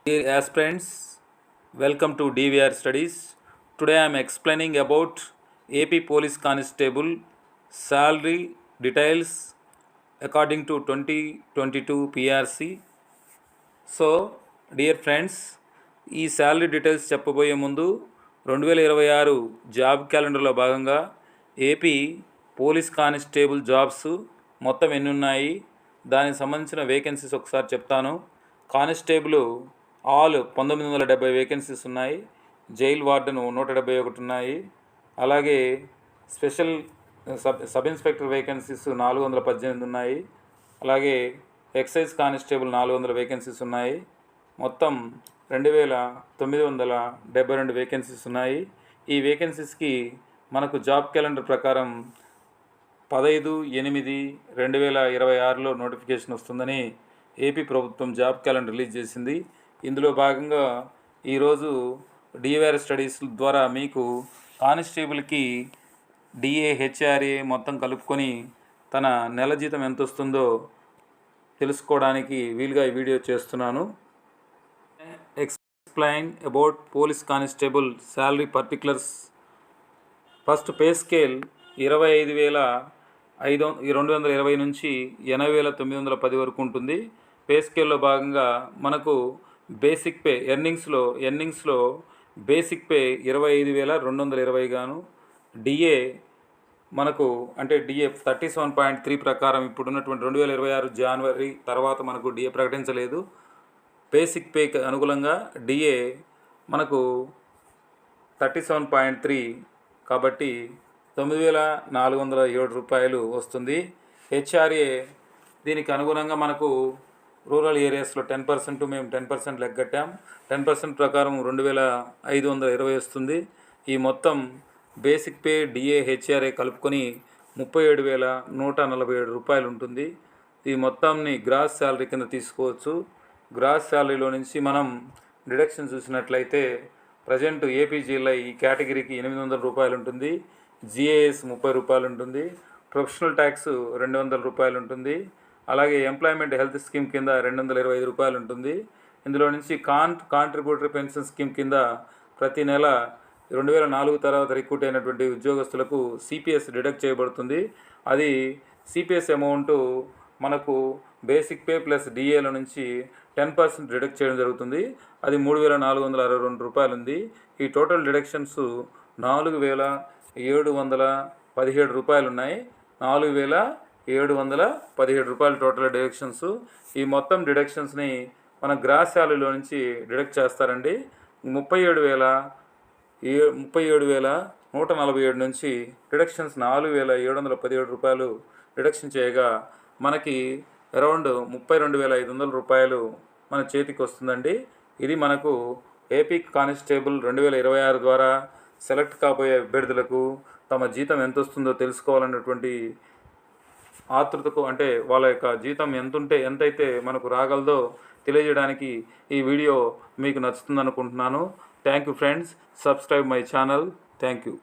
Dear aspirants, welcome to DVR Studies. Today I am explaining about AP Police Constable salary details according to 2022 PRC. So dear friends, ఈ salary details చెప్పబోయే ముందు 2026 job క్యాలెండర్లో భాగంగా AP police constable jobs మొత్తం ఎన్ని ఉన్నాయి, దానికి సంబంధించిన వేకెన్సీస్ ఒకసారి చెప్తాను. కానిస్టేబుల్ ఆల్ 1970 వేకెన్సీస్ ఉన్నాయి. జైల్ వార్డెన్ 171 ఉన్నాయి. అలాగే స్పెషల్ సబ్ ఇన్స్పెక్టర్ వేకెన్సీస్ 418 ఉన్నాయి. అలాగే ఎక్సైజ్ కానిస్టేబుల్ 400 వేకెన్సీస్ ఉన్నాయి. మొత్తం 2972 వేకెన్సీస్ ఉన్నాయి. ఈ వేకెన్సీస్కి మనకు జాబ్ క్యాలెండర్ ప్రకారం 15/8/2026లో నోటిఫికేషన్ వస్తుందని ఏపీ ప్రభుత్వం జాబ్ క్యాలెండర్ రిలీజ్ చేసింది. ఇందులో భాగంగా ఈరోజు డివిఆర్ స్టడీస్ ద్వారా మీకు కానిస్టేబుల్కి డిఏ హెచ్ఆర్ఏ మొత్తం కలుపుకొని తన నెల జీతం ఎంత వస్తుందో తెలుసుకోవడానికి వీలుగా ఈ వీడియో చేస్తున్నాను. Explain about police constable salary particulars. First pay scale 25,220 నుంచి 80,910 వరకు ఉంటుంది. పే స్కేల్లో భాగంగా మనకు బేసిక్ పే ఎర్నింగ్స్లో బేసిక్ పే 25,220 గాను, డిఏ మనకు అంటే డిఏ 37.3 ప్రకారం ఇప్పుడున్నటువంటి 2026 జనవరి తర్వాత మనకు డిఏ ప్రకటించలేదు. బేసిక్ పేకి అనుగుణంగా డిఏ మనకు 37.3 కాబట్టి 9,407 రూపాయలు వస్తుంది. హెచ్ఆర్ఏ దీనికి అనుగుణంగా మనకు రూరల్ ఏరియాస్లో 10% మేము 10% లెక్కట్టాం. 10% ప్రకారం 2,520 వస్తుంది. ఈ మొత్తం బేసిక్ పే డిఏ హెచ్ఆర్ఏ కలుపుకొని 37,147 రూపాయలు ఉంటుంది. ఈ మొత్తాన్ని గ్రాస్ శాలరీ కింద తీసుకోవచ్చు. గ్రాస్ శాలరీలో నుంచి మనం డిడక్షన్ చూసినట్లయితే ప్రజెంట్ ఏపీజీలో ఈ కేటగిరీకి 800 రూపాయలు ఉంటుంది. జిఏఎస్ 30 రూపాయలు ఉంటుంది. ప్రొఫెషనల్ ట్యాక్స్ 200 రూపాయలు ఉంటుంది. అలాగే ఎంప్లాయ్మెంట్ హెల్త్ స్కీమ్ కింద 225 రూపాయలు ఉంటుంది. ఇందులో నుంచి కాంట్రిబ్యూటరీ పెన్షన్ స్కీమ్ కింద ప్రతి నెల 2004 తర్వాత రిక్రూట్ అయినటువంటి ఉద్యోగస్తులకు సిపిఎస్ డిడక్ట్ చేయబడుతుంది. అది సిపిఎస్ అమౌంట్ మనకు బేసిక్ పే ప్లస్ డిఏల నుంచి 10% డిడక్ట్ చేయడం జరుగుతుంది. అది 3,462 రూపాయలు ఉంది. ఈ టోటల్ డిడక్షన్స్ 4,717 రూపాయలు ఉన్నాయి. 4,717 రూపాయలు టోటల్ డిడక్షన్స్. ఈ మొత్తం డిడక్షన్స్ని మన గ్రాస్ శాలరీలో నుంచి డిడక్ట్ చేస్తారండి. 37,147 నుంచి డిడక్షన్స్ 4,717 రూపాయలు డిడక్షన్ చేయగా మనకి అరౌండ్ 32,500 రూపాయలు మన చేతికి వస్తుందండి. ఇది మనకు ఏపీ కానిస్టేబుల్ 2026 ద్వారా సెలెక్ట్ కాబోయే అభ్యర్థులకు తమ జీతం ఎంత వస్తుందో తెలుసుకోవాలన్నటువంటి ఆతృతకు, అంటే వాళ్ళ యొక్క జీతం ఎంతైతే మనకు రాగలదో తెలియజేయడానికి ఈ వీడియో మీకు నచ్చుతుంది అనుకుంటున్నాను. Thank you friends. Subscribe my channel. Thank you.